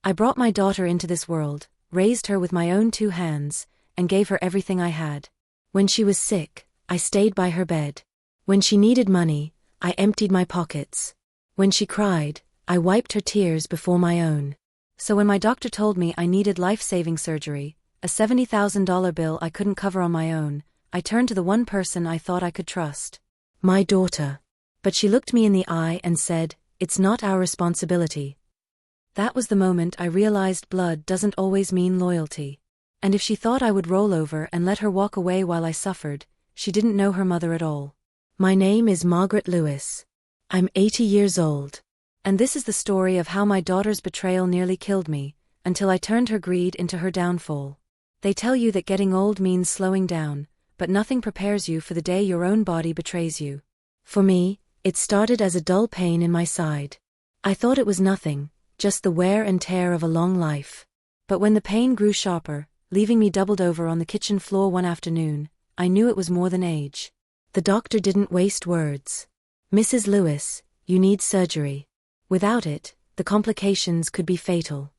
I brought my daughter into this world, raised her with my own 2 hands, and gave her everything I had. When she was sick, I stayed by her bed. When she needed money, I emptied my pockets. When she cried, I wiped her tears before my own. So when my doctor told me I needed life-saving surgery, a $70,000 bill I couldn't cover on my own, I turned to the one person I thought I could trust. My daughter. But she looked me in the eye and said, "It's not our responsibility." That was the moment I realized blood doesn't always mean loyalty. And if she thought I would roll over and let her walk away while I suffered, she didn't know her mother at all. My name is Margaret Lewis. I'm 80 years old. And this is the story of how my daughter's betrayal nearly killed me, until I turned her greed into her downfall. They tell you that getting old means slowing down, but nothing prepares you for the day your own body betrays you. For me, it started as a dull pain in my side. I thought it was nothing, just the wear and tear of a long life. But when the pain grew sharper, leaving me doubled over on the kitchen floor one afternoon, I knew it was more than age. The doctor didn't waste words. "Mrs. Lewis, you need surgery. Without it, the complications could be fatal."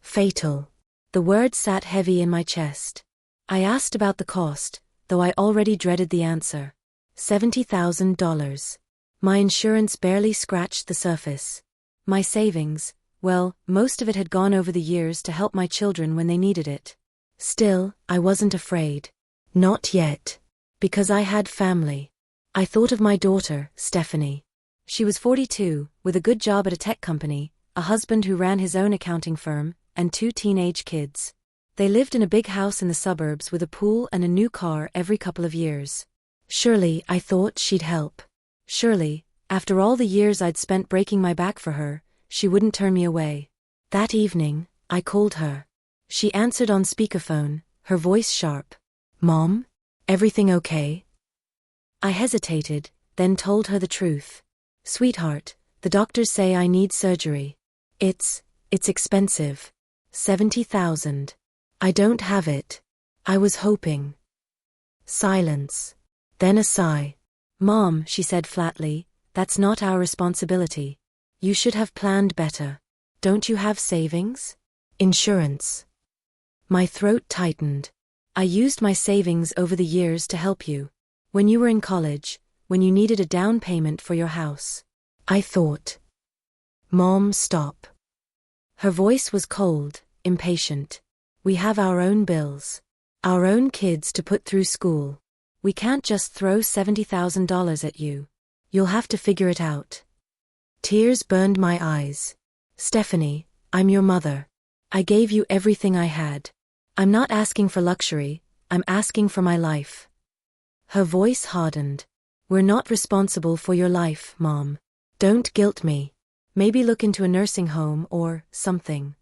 Fatal. The word sat heavy in my chest. I asked about the cost, though I already dreaded the answer. $70,000. My insurance barely scratched the surface. My savings, well, most of it had gone over the years to help my children when they needed it. Still, I wasn't afraid. Not yet. Because I had family. I thought of my daughter, Stephanie. She was 42, with a good job at a tech company, a husband who ran his own accounting firm, and 2 teenage kids. They lived in a big house in the suburbs with a pool and a new car every couple of years. Surely, I thought, she'd help. Surely, after all the years I'd spent breaking my back for her, she wouldn't turn me away. That evening, I called her. She answered on speakerphone, her voice sharp. "Mom? Everything okay?" I hesitated, then told her the truth. "Sweetheart, the doctors say I need surgery. It's expensive. $70,000. I don't have it. I was hoping." Silence. Then a sigh. "Mom," she said flatly, "that's not our responsibility. You should have planned better. Don't you have savings? Insurance?" My throat tightened. "I used my savings over the years to help you. When you were in college, when you needed a down payment for your house. I thought." "Mom, stop." Her voice was cold, impatient. "We have our own bills. Our own kids to put through school. We can't just throw $70,000 at you. You'll have to figure it out." Tears burned my eyes. "Stephanie, I'm your mother. I gave you everything I had. I'm not asking for luxury, I'm asking for my life." Her voice hardened. "We're not responsible for your life, Mom. Don't guilt me. Maybe look into a nursing home or something."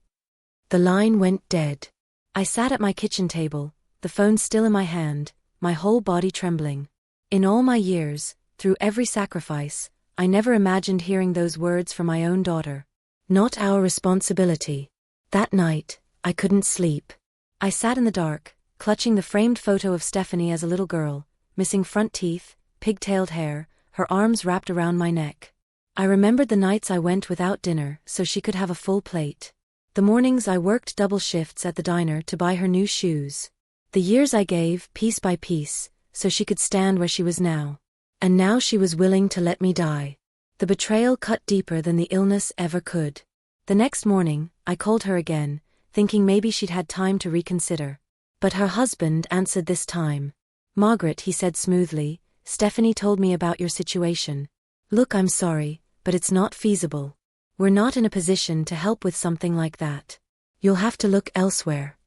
The line went dead. I sat at my kitchen table, the phone still in my hand, my whole body trembling. In all my years, through every sacrifice, I never imagined hearing those words from my own daughter. Not our responsibility. That night, I couldn't sleep. I sat in the dark, clutching the framed photo of Stephanie as a little girl, missing front teeth, pigtailed hair, her arms wrapped around my neck. I remembered the nights I went without dinner so she could have a full plate. The mornings I worked double shifts at the diner to buy her new shoes. The years I gave, piece by piece, so she could stand where she was now. And now she was willing to let me die. The betrayal cut deeper than the illness ever could. The next morning, I called her again, thinking maybe she'd had time to reconsider. But her husband answered this time. "Margaret," he said smoothly, "Stephanie told me about your situation. Look, I'm sorry, but it's not feasible. We're not in a position to help with something like that. You'll have to look elsewhere."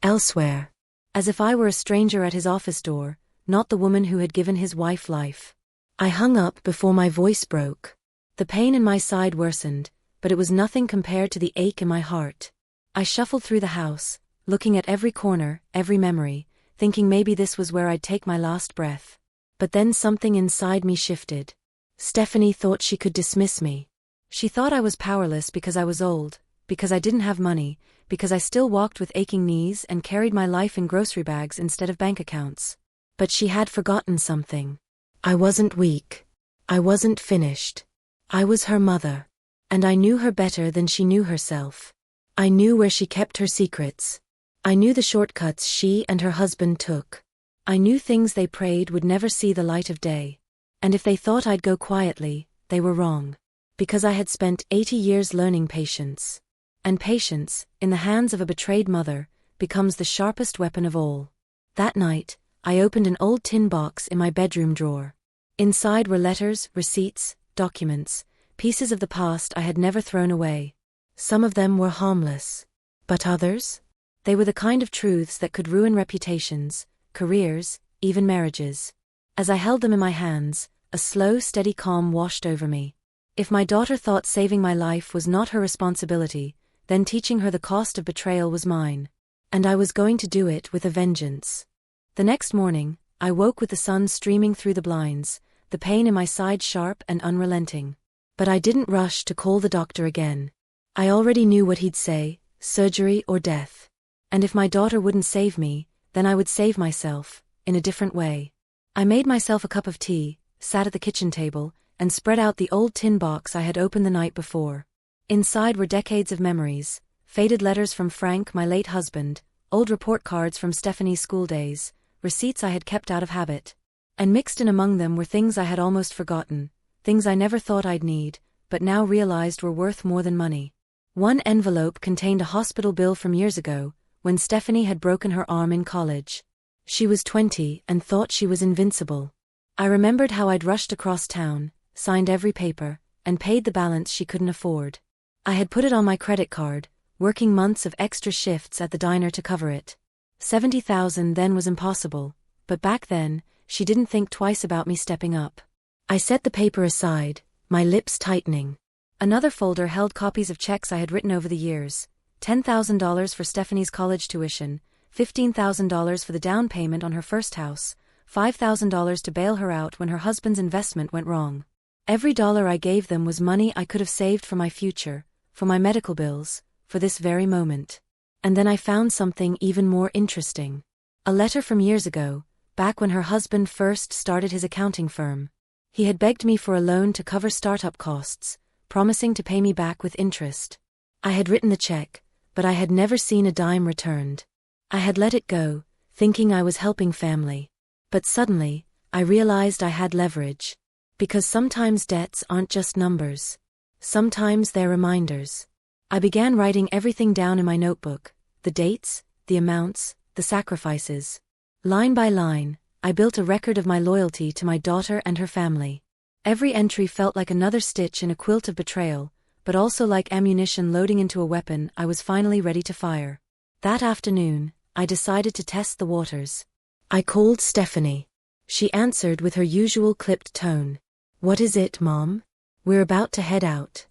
Elsewhere. As if I were a stranger at his office door, not the woman who had given his wife life. I hung up before my voice broke. The pain in my side worsened, but it was nothing compared to the ache in my heart. I shuffled through the house, looking at every corner, every memory, thinking maybe this was where I'd take my last breath. But then something inside me shifted. Stephanie thought she could dismiss me. She thought I was powerless because I was old, because I didn't have money, because I still walked with aching knees and carried my life in grocery bags instead of bank accounts. But she had forgotten something. I wasn't weak. I wasn't finished. I was her mother. And I knew her better than she knew herself. I knew where she kept her secrets. I knew the shortcuts she and her husband took. I knew things they prayed would never see the light of day. And if they thought I'd go quietly, they were wrong. Because I had spent 80 years learning patience. And patience, in the hands of a betrayed mother, becomes the sharpest weapon of all. That night, I opened an old tin box in my bedroom drawer. Inside were letters, receipts, documents, pieces of the past I had never thrown away. Some of them were harmless. But others? They were the kind of truths that could ruin reputations, careers, even marriages. As I held them in my hands, a slow, steady calm washed over me. If my daughter thought saving my life was not her responsibility, then teaching her the cost of betrayal was mine. And I was going to do it with a vengeance. The next morning, I woke with the sun streaming through the blinds, the pain in my side sharp and unrelenting. But I didn't rush to call the doctor again. I already knew what he'd say, surgery or death. And if my daughter wouldn't save me, then I would save myself, in a different way. I made myself a cup of tea, sat at the kitchen table, and spread out the old tin box I had opened the night before. Inside were decades of memories, faded letters from Frank, my late husband, old report cards from Stephanie's school days, receipts I had kept out of habit. And mixed in among them were things I had almost forgotten, things I never thought I'd need, but now realized were worth more than money. One envelope contained a hospital bill from years ago, when Stephanie had broken her arm in college. She was 20 and thought she was invincible. I remembered how I'd rushed across town, signed every paper, and paid the balance she couldn't afford. I had put it on my credit card, working months of extra shifts at the diner to cover it. $70,000 then was impossible, but back then, she didn't think twice about me stepping up. I set the paper aside, my lips tightening. Another folder held copies of checks I had written over the years. $10,000 for Stephanie's college tuition, $15,000 for the down payment on her first house, $5,000 to bail her out when her husband's investment went wrong. Every dollar I gave them was money I could have saved for my future, for my medical bills, for this very moment. And then I found something even more interesting. A letter from years ago, back when her husband first started his accounting firm. He had begged me for a loan to cover startup costs, promising to pay me back with interest. I had written the check, but I had never seen a dime returned. I had let it go, thinking I was helping family. But suddenly, I realized I had leverage. Because sometimes debts aren't just numbers. Sometimes they're reminders. I began writing everything down in my notebook, the dates, the amounts, the sacrifices. Line by line, I built a record of my loyalty to my daughter and her family. Every entry felt like another stitch in a quilt of betrayal, but also like ammunition loading into a weapon I was finally ready to fire. That afternoon, I decided to test the waters. I called Stephanie. She answered with her usual clipped tone. "What is it, Mom? We're about to head out."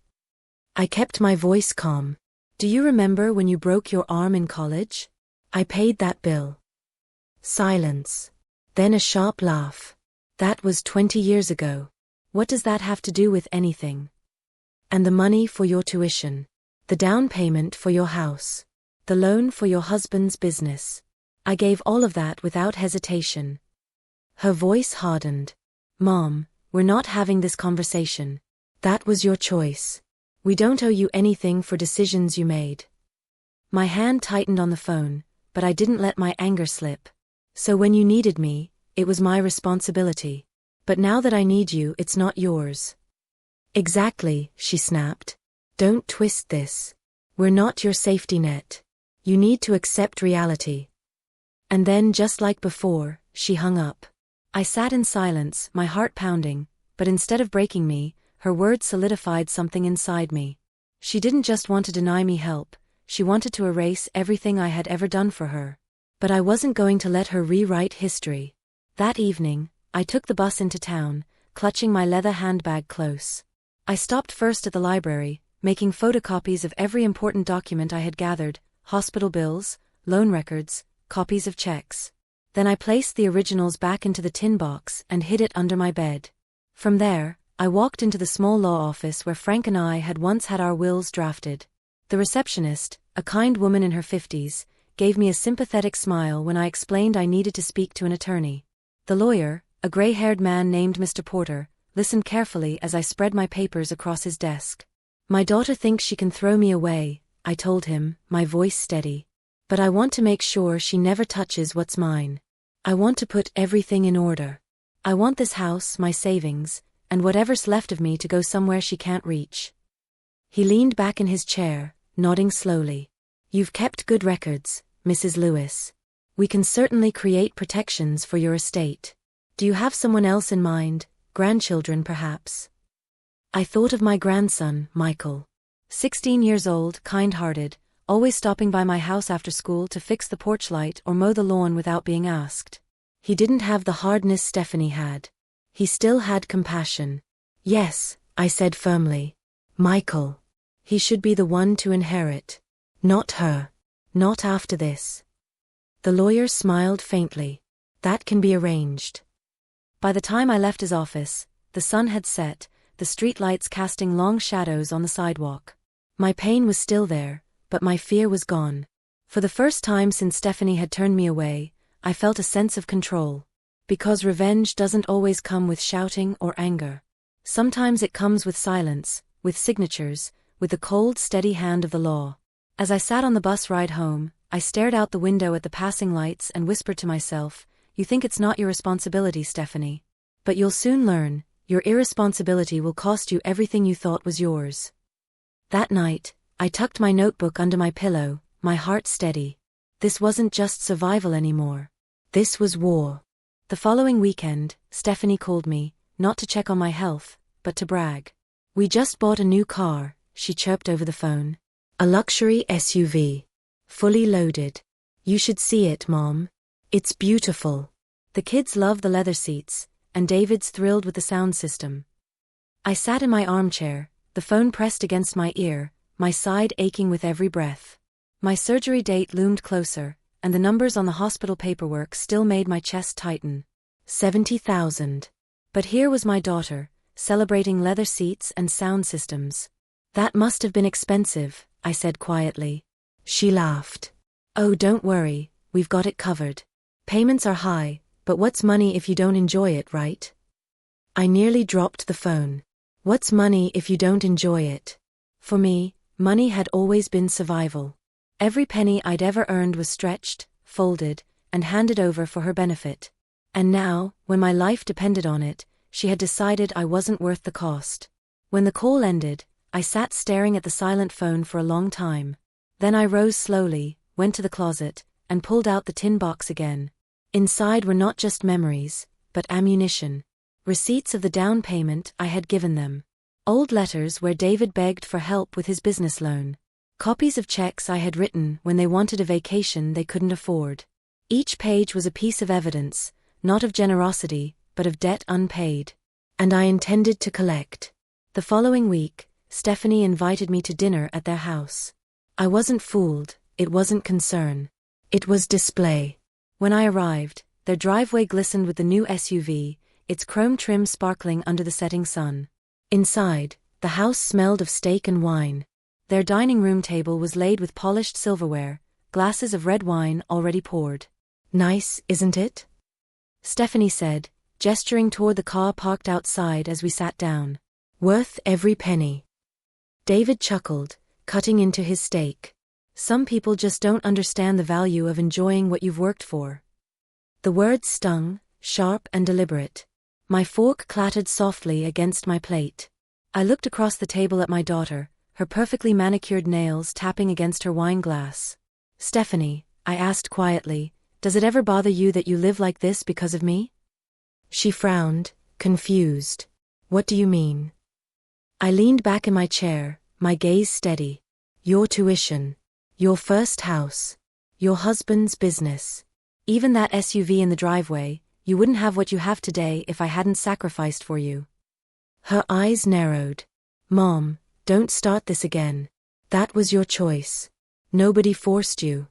I kept my voice calm. "Do you remember when you broke your arm in college? I paid that bill." Silence. Then a sharp laugh. "That was 20 years ago. What does that have to do with anything? And the money for your tuition, the down payment for your house, the loan for your husband's business. I gave all of that without hesitation." Her voice hardened. "Mom, we're not having this conversation. That was your choice. We don't owe you anything for decisions you made." My hand tightened on the phone, but I didn't let my anger slip. "So when you needed me, it was my responsibility. But now that I need you, it's not yours." "Exactly," she snapped. "Don't twist this. We're not your safety net. You need to accept reality." And then, just like before, she hung up. I sat in silence, my heart pounding, but instead of breaking me, her words solidified something inside me. She didn't just want to deny me help, she wanted to erase everything I had ever done for her. But I wasn't going to let her rewrite history. That evening, I took the bus into town, clutching my leather handbag close. I stopped first at the library, making photocopies of every important document I had gathered, hospital bills, loan records, copies of checks. Then I placed the originals back into the tin box and hid it under my bed. From there, I walked into the small law office where Frank and I had once had our wills drafted. The receptionist, a kind woman in her 50s, gave me a sympathetic smile when I explained I needed to speak to an attorney. The lawyer, a gray-haired man named Mr. Porter, listened carefully as I spread my papers across his desk. "My daughter thinks she can throw me away," I told him, my voice steady. But I want to make sure she never touches what's mine. I want to put everything in order. I want this house, my savings, and whatever's left of me to go somewhere she can't reach. He leaned back in his chair, nodding slowly. You've kept good records, Mrs. Lewis. We can certainly create protections for your estate. Do you have someone else in mind, grandchildren perhaps? I thought of my grandson, Michael. 16 years old, kind-hearted, always stopping by my house after school to fix the porch light or mow the lawn without being asked. He didn't have the hardness Stephanie had. He still had compassion. Yes, I said firmly. Michael. He should be the one to inherit. Not her. Not after this. The lawyer smiled faintly. That can be arranged. By the time I left his office, the sun had set, the streetlights casting long shadows on the sidewalk. My pain was still there, but my fear was gone. For the first time since Stephanie had turned me away, I felt a sense of control. Because revenge doesn't always come with shouting or anger. Sometimes it comes with silence, with signatures, with the cold, steady hand of the law. As I sat on the bus ride home, I stared out the window at the passing lights and whispered to myself, you think it's not your responsibility, Stephanie. But you'll soon learn, your irresponsibility will cost you everything you thought was yours. That night, I tucked my notebook under my pillow, my heart steady. This wasn't just survival anymore. This was war. The following weekend, Stephanie called me, not to check on my health, but to brag. We just bought a new car, she chirped over the phone. A luxury SUV. Fully loaded. You should see it, Mom. It's beautiful. The kids love the leather seats, and David's thrilled with the sound system. I sat in my armchair, the phone pressed against my ear, my side aching with every breath. My surgery date loomed closer, and the numbers on the hospital paperwork still made my chest tighten. 70,000. But here was my daughter, celebrating leather seats and sound systems. That must have been expensive, I said quietly. She laughed. Oh, don't worry, we've got it covered. Payments are high, but what's money if you don't enjoy it, right? I nearly dropped the phone. What's money if you don't enjoy it? For me, money had always been survival. Every penny I'd ever earned was stretched, folded, and handed over for her benefit. And now, when my life depended on it, she had decided I wasn't worth the cost. When the call ended, I sat staring at the silent phone for a long time. Then I rose slowly, went to the closet, and pulled out the tin box again. Inside were not just memories, but ammunition. Receipts of the down payment I had given them. Old letters where David begged for help with his business loan. Copies of checks I had written when they wanted a vacation they couldn't afford. Each page was a piece of evidence, not of generosity, but of debt unpaid. And I intended to collect. The following week, Stephanie invited me to dinner at their house. I wasn't fooled, it wasn't concern. It was display. When I arrived, their driveway glistened with the new SUV, its chrome trim sparkling under the setting sun. Inside, the house smelled of steak and wine. Their dining room table was laid with polished silverware, glasses of red wine already poured. Nice, isn't it? Stephanie said, gesturing toward the car parked outside as we sat down. Worth every penny. David chuckled, cutting into his steak. Some people just don't understand the value of enjoying what you've worked for. The words stung, sharp and deliberate. My fork clattered softly against my plate. I looked across the table at my daughter, her perfectly manicured nails tapping against her wine glass. Stephanie, I asked quietly, does it ever bother you that you live like this because of me? She frowned, confused. What do you mean? I leaned back in my chair, my gaze steady. Your tuition. Your first house. Your husband's business. Even that SUV in the driveway, you wouldn't have what you have today if I hadn't sacrificed for you. Her eyes narrowed. Mom, don't start this again. That was your choice. Nobody forced you.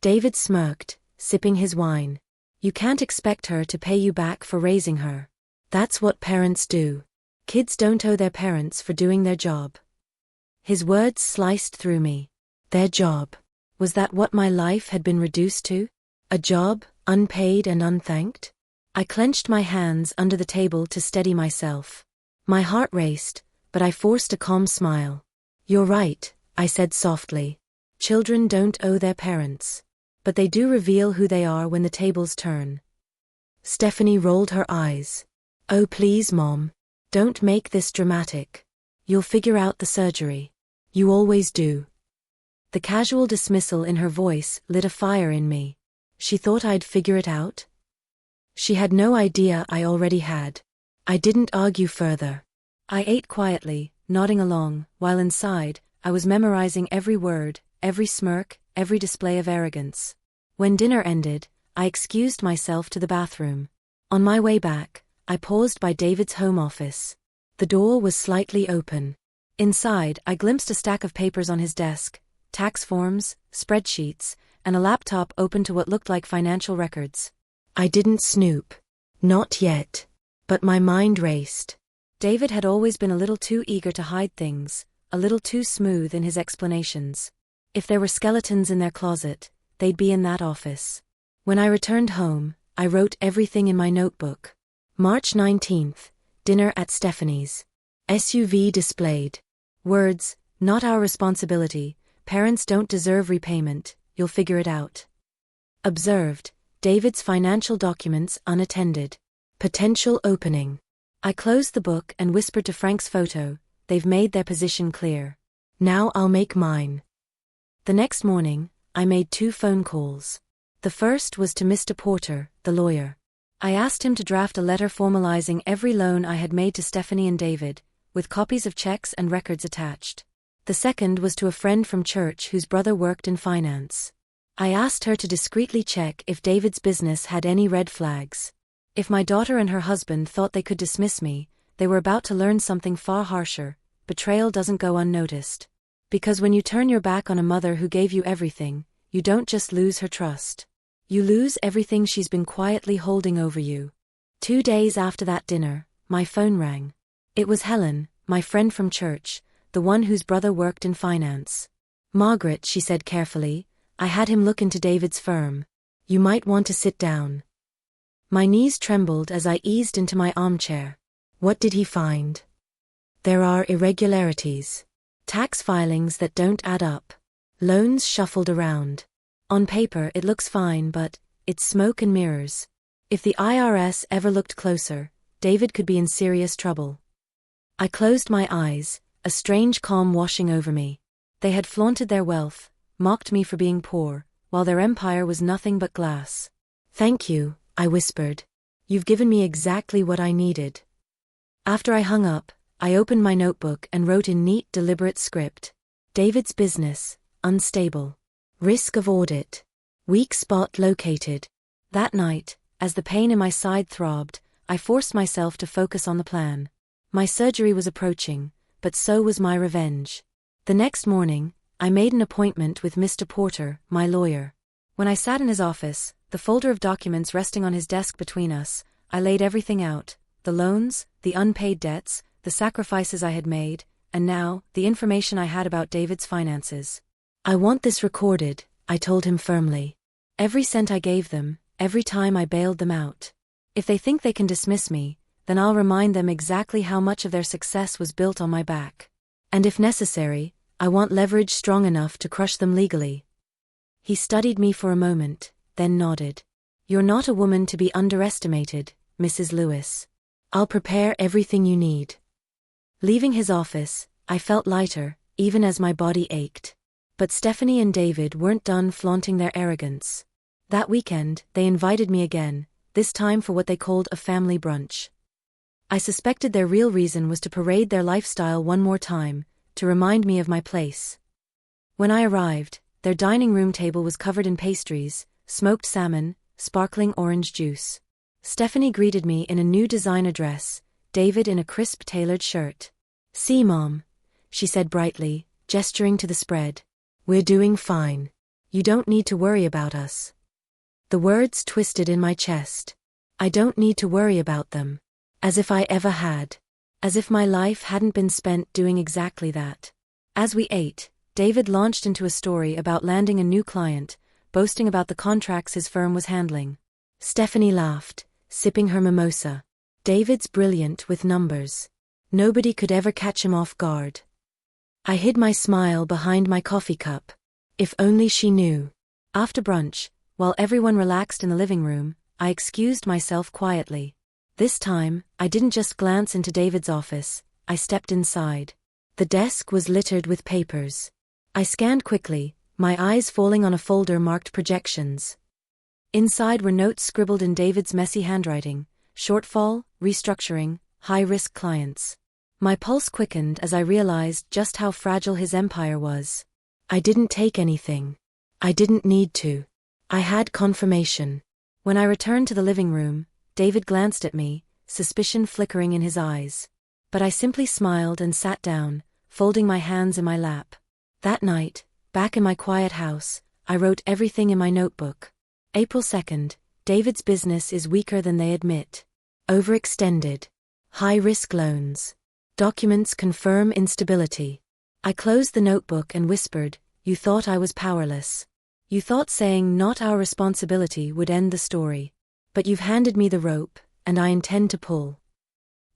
David smirked, sipping his wine. You can't expect her to pay you back for raising her. That's what parents do. Kids don't owe their parents for doing their job. His words sliced through me. Their job. Was that what my life had been reduced to? A job, unpaid and unthanked? I clenched my hands under the table to steady myself. My heart raced, but I forced a calm smile. You're right, I said softly. Children don't owe their parents. But they do reveal who they are when the tables turn. Stephanie rolled her eyes. Oh please, Mom. Don't make this dramatic. You'll figure out the surgery. You always do. The casual dismissal in her voice lit a fire in me. She thought I'd figure it out? She had no idea I already had. I didn't argue further. I ate quietly, nodding along, while inside, I was memorizing every word, every smirk, every display of arrogance. When dinner ended, I excused myself to the bathroom. On my way back, I paused by David's home office. The door was slightly open. Inside, I glimpsed a stack of papers on his desk, tax forms, spreadsheets, and a laptop open to what looked like financial records. I didn't snoop. Not yet. But my mind raced. David had always been a little too eager to hide things, a little too smooth in his explanations. If there were skeletons in their closet, they'd be in that office. When I returned home, I wrote everything in my notebook. March 19th, dinner at Stephanie's. SUV displayed. Words, not our responsibility, parents don't deserve repayment, you'll figure it out. Observed, David's financial documents unattended. Potential opening. I closed the book and whispered to Frank's photo, they've made their position clear. Now I'll make mine. The next morning, I made 2 phone calls. The first was to Mr. Porter, the lawyer. I asked him to draft a letter formalizing every loan I had made to Stephanie and David, with copies of checks and records attached. The second was to a friend from church whose brother worked in finance. I asked her to discreetly check if David's business had any red flags. If my daughter and her husband thought they could dismiss me, they were about to learn something far harsher. Betrayal doesn't go unnoticed. Because when you turn your back on a mother who gave you everything, you don't just lose her trust. You lose everything she's been quietly holding over you. 2 days after that dinner, my phone rang. It was Helen, my friend from church, the one whose brother worked in finance. Margaret, she said carefully, I had him look into David's firm. You might want to sit down. My knees trembled as I eased into my armchair. What did he find? There are irregularities. Tax filings that don't add up. Loans shuffled around. On paper it looks fine, but it's smoke and mirrors. If the IRS ever looked closer, David could be in serious trouble. I closed my eyes, a strange calm washing over me. They had flaunted their wealth, mocked me for being poor, while their empire was nothing but glass. Thank you, I whispered. You've given me exactly what I needed. After I hung up, I opened my notebook and wrote in neat, deliberate script. David's business, unstable. Risk of audit. Weak spot located. That night, as the pain in my side throbbed, I forced myself to focus on the plan. My surgery was approaching, but so was my revenge. The next morning, I made an appointment with Mr. Porter, my lawyer. When I sat in his office, the folder of documents resting on his desk between us, I laid everything out, the loans, the unpaid debts, the sacrifices I had made, and now, the information I had about David's finances. I want this recorded, I told him firmly. Every cent I gave them, every time I bailed them out. If they think they can dismiss me, then I'll remind them exactly how much of their success was built on my back. And if necessary, I want leverage strong enough to crush them legally. He studied me for a moment, then nodded. You're not a woman to be underestimated, Mrs. Lewis. I'll prepare everything you need. Leaving his office, I felt lighter, even as my body ached. But Stephanie and David weren't done flaunting their arrogance. That weekend, they invited me again, this time for what they called a family brunch. I suspected their real reason was to parade their lifestyle one more time, to remind me of my place. When I arrived, their dining room table was covered in pastries, smoked salmon, sparkling orange juice. Stephanie greeted me in a new designer dress, David in a crisp tailored shirt. See, Mom, she said brightly, gesturing to the spread. We're doing fine. You don't need to worry about us. The words twisted in my chest. I don't need to worry about them. As if I ever had. As if my life hadn't been spent doing exactly that. As we ate, David launched into a story about landing a new client, boasting about the contracts his firm was handling. Stephanie laughed, sipping her mimosa. David's brilliant with numbers. Nobody could ever catch him off guard. I hid my smile behind my coffee cup. If only she knew. After brunch, while everyone relaxed in the living room, I excused myself quietly. This time, I didn't just glance into David's office, I stepped inside. The desk was littered with papers. I scanned quickly, my eyes falling on a folder marked projections. Inside were notes scribbled in David's messy handwriting: shortfall, restructuring, high-risk clients. My pulse quickened as I realized just how fragile his empire was. I didn't take anything. I didn't need to. I had confirmation. When I returned to the living room, David glanced at me, suspicion flickering in his eyes. But I simply smiled and sat down, folding my hands in my lap. That night, back in my quiet house, I wrote everything in my notebook. April 2nd, David's business is weaker than they admit. Overextended. High-risk loans. Documents confirm instability. I closed the notebook and whispered, "You thought I was powerless. You thought saying not our responsibility would end the story. But you've handed me the rope, and I intend to pull."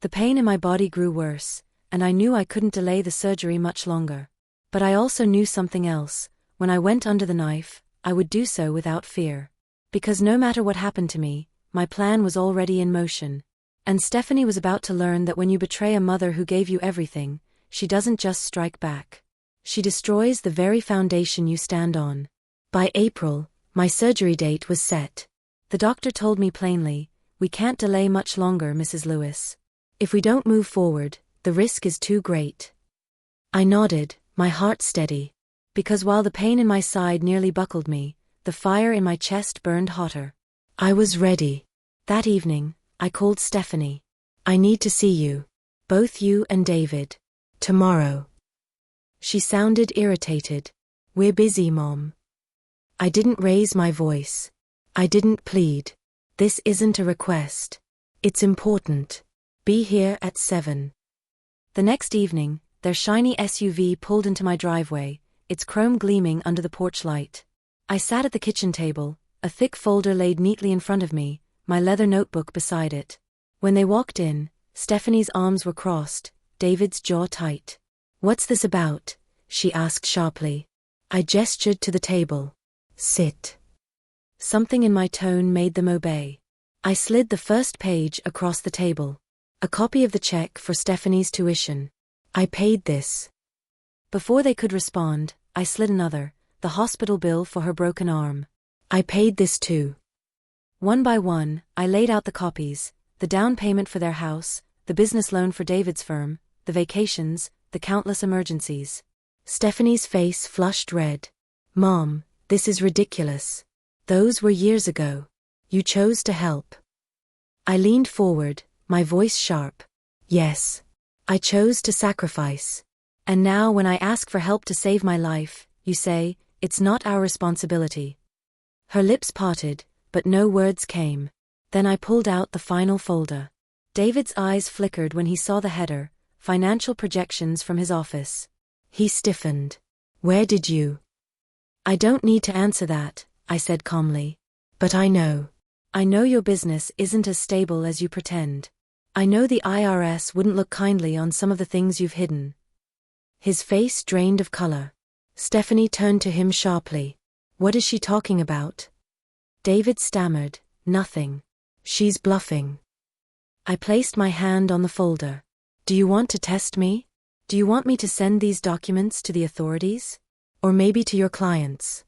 The pain in my body grew worse, and I knew I couldn't delay the surgery much longer. But I also knew something else: when I went under the knife, I would do so without fear. Because no matter what happened to me, my plan was already in motion. And Stephanie was about to learn that when you betray a mother who gave you everything, she doesn't just strike back. She destroys the very foundation you stand on. By April, my surgery date was set. The doctor told me plainly, "We can't delay much longer, Mrs. Lewis. If we don't move forward, the risk is too great." I nodded, my heart steady. Because while the pain in my side nearly buckled me, the fire in my chest burned hotter. I was ready. That evening, I called Stephanie. "I need to see you. Both you and David. Tomorrow." She sounded irritated. "We're busy, Mom." I didn't raise my voice. I didn't plead. "This isn't a request. It's important. Be here at 7. The next evening, their shiny SUV pulled into my driveway, its chrome gleaming under the porch light. I sat at the kitchen table, a thick folder laid neatly in front of me, my leather notebook beside it. When they walked in, Stephanie's arms were crossed, David's jaw tight. "What's this about?" she asked sharply. I gestured to the table. "Sit." Something in my tone made them obey. I slid the first page across the table. A copy of the check for Stephanie's tuition. "I paid this." Before they could respond, I slid another, the hospital bill for her broken arm. "I paid this too." One by one, I laid out the copies: the down payment for their house, the business loan for David's firm, the vacations, the countless emergencies. Stephanie's face flushed red. "Mom, this is ridiculous. Those were years ago. You chose to help." I leaned forward, my voice sharp. "Yes. I chose to sacrifice. And now when I ask for help to save my life, you say, it's not our responsibility." Her lips parted, but no words came. Then I pulled out the final folder. David's eyes flickered when he saw the header, financial projections from his office. He stiffened. "Where did you?" "I don't need to answer that," I said calmly. "But I know. I know your business isn't as stable as you pretend. I know the IRS wouldn't look kindly on some of the things you've hidden." His face drained of color. Stephanie turned to him sharply. "What is she talking about?" David stammered, "Nothing. She's bluffing." I placed my hand on the folder. "Do you want to test me? Do you want me to send these documents to the authorities? Or maybe to your clients?"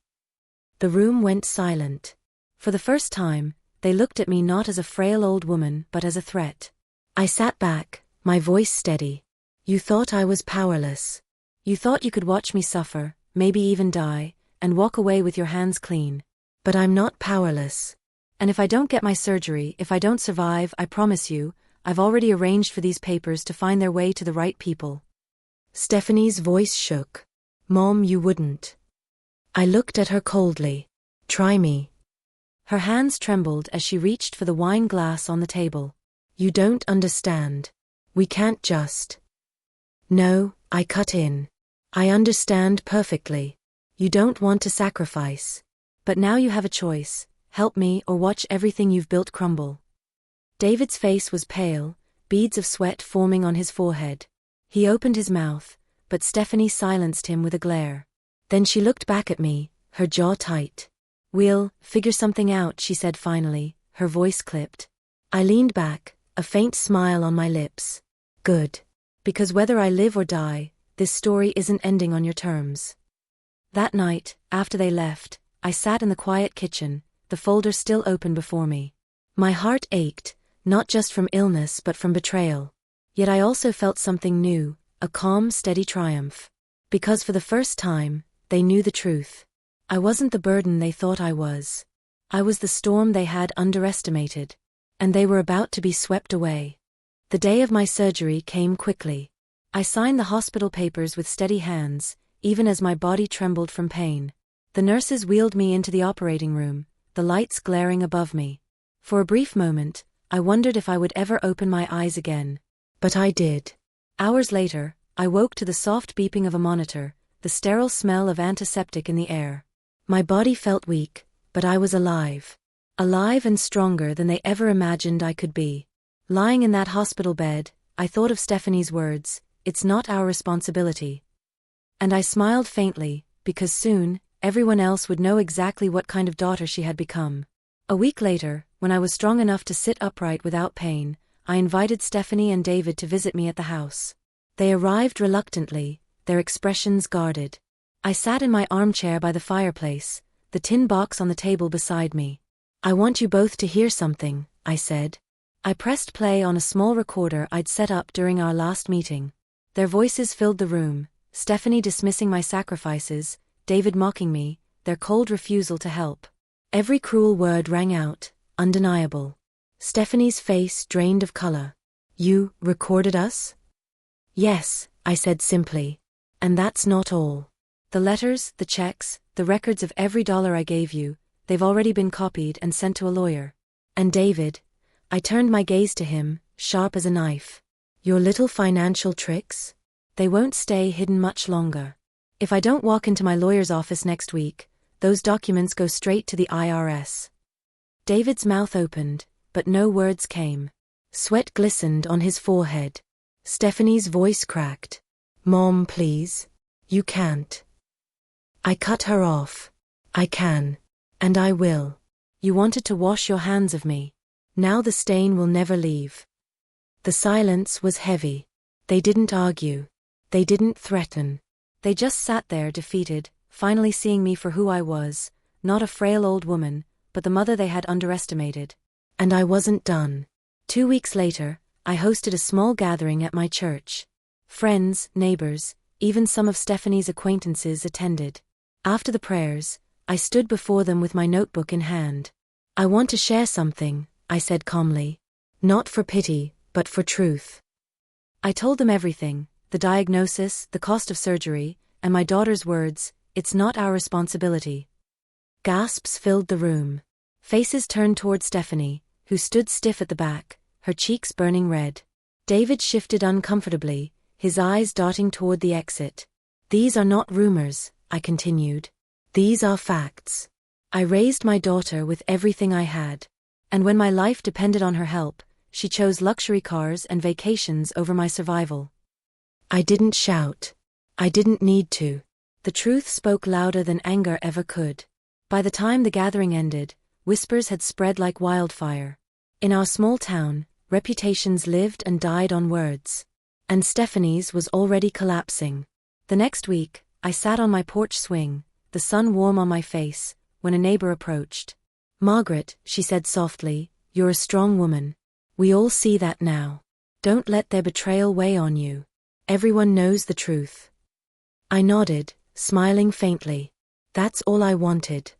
The room went silent. For the first time, they looked at me not as a frail old woman but as a threat. I sat back, my voice steady. "You thought I was powerless. You thought you could watch me suffer, maybe even die, and walk away with your hands clean. But I'm not powerless. And if I don't get my surgery, if I don't survive, I promise you, I've already arranged for these papers to find their way to the right people." Stephanie's voice shook. "Mom, you wouldn't." I looked at her coldly. "Try me." Her hands trembled as she reached for the wine glass on the table. "You don't understand. We can't just." "No," I cut in. "I understand perfectly. You don't want to sacrifice. But now you have a choice: help me or watch everything you've built crumble." David's face was pale, beads of sweat forming on his forehead. He opened his mouth, but Stephanie silenced him with a glare. Then she looked back at me, her jaw tight. "We'll figure something out," she said finally, her voice clipped. I leaned back, a faint smile on my lips. "Good. Because whether I live or die, this story isn't ending on your terms." That night, after they left, I sat in the quiet kitchen, the folder still open before me. My heart ached, not just from illness but from betrayal. Yet I also felt something new, a calm, steady triumph. Because for the first time, they knew the truth. I wasn't the burden they thought I was. I was the storm they had underestimated. And they were about to be swept away. The day of my surgery came quickly. I signed the hospital papers with steady hands, even as my body trembled from pain. The nurses wheeled me into the operating room, the lights glaring above me. For a brief moment, I wondered if I would ever open my eyes again. But I did. Hours later, I woke to the soft beeping of a monitor, the sterile smell of antiseptic in the air. My body felt weak, but I was alive. Alive and stronger than they ever imagined I could be. Lying in that hospital bed, I thought of Stephanie's words, "It's not our responsibility." And I smiled faintly, because soon, everyone else would know exactly what kind of daughter she had become. A week later, when I was strong enough to sit upright without pain, I invited Stephanie and David to visit me at the house. They arrived reluctantly, their expressions guarded. I sat in my armchair by the fireplace, the tin box on the table beside me. "I want you both to hear something," I said. I pressed play on a small recorder I'd set up during our last meeting. Their voices filled the room, Stephanie dismissing my sacrifices, David mocking me, their cold refusal to help. Every cruel word rang out, undeniable. Stephanie's face drained of color. "You recorded us?" "Yes," I said simply. "And that's not all. The letters, the checks, the records of every dollar I gave you, they've already been copied and sent to a lawyer. And David," I turned my gaze to him, sharp as a knife. "Your little financial tricks? They won't stay hidden much longer. If I don't walk into my lawyer's office next week, those documents go straight to the IRS." David's mouth opened, but no words came. Sweat glistened on his forehead. Stephanie's voice cracked. "Mom, please. You can't." I cut her off. "I can. And I will. You wanted to wash your hands of me. Now the stain will never leave." The silence was heavy. They didn't argue. They didn't threaten. They just sat there defeated, finally seeing me for who I was, not a frail old woman, but the mother they had underestimated. And I wasn't done. 2 weeks later, I hosted a small gathering at my church. Friends, neighbors, even some of Stephanie's acquaintances attended. After the prayers, I stood before them with my notebook in hand. "I want to share something," I said calmly. "Not for pity, but for truth." I told them everything, the diagnosis, the cost of surgery, and my daughter's words, "It's not our responsibility." Gasps filled the room. Faces turned toward Stephanie, who stood stiff at the back, her cheeks burning red. David shifted uncomfortably, his eyes darting toward the exit. "These are not rumors," I continued. "These are facts. I raised my daughter with everything I had. And when my life depended on her help, she chose luxury cars and vacations over my survival." I didn't shout. I didn't need to. The truth spoke louder than anger ever could. By the time the gathering ended, whispers had spread like wildfire. In our small town, reputations lived and died on words. And Stephanie's was already collapsing. The next week, I sat on my porch swing, the sun warm on my face, when a neighbor approached. "Margaret," she said softly, "you're a strong woman. We all see that now. Don't let their betrayal weigh on you. Everyone knows the truth." I nodded, smiling faintly. That's all I wanted.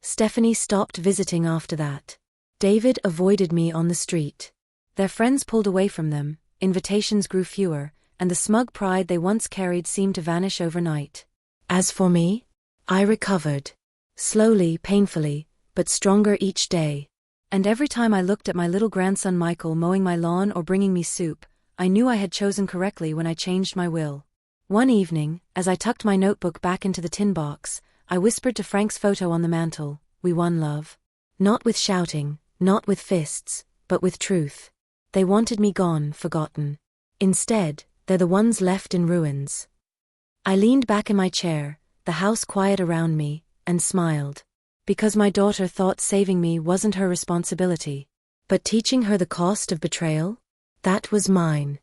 Stephanie stopped visiting after that. David avoided me on the street. Their friends pulled away from them, invitations grew fewer, and the smug pride they once carried seemed to vanish overnight. As for me, I recovered. Slowly, painfully, but stronger each day. And every time I looked at my little grandson Michael mowing my lawn or bringing me soup, I knew I had chosen correctly when I changed my will. One evening, as I tucked my notebook back into the tin box, I whispered to Frank's photo on the mantel, "We won, love." Not with shouting, not with fists, but with truth. They wanted me gone, forgotten. Instead, they're the ones left in ruins. I leaned back in my chair, the house quiet around me, and smiled. Because my daughter thought saving me wasn't her responsibility. But teaching her the cost of betrayal? That was mine.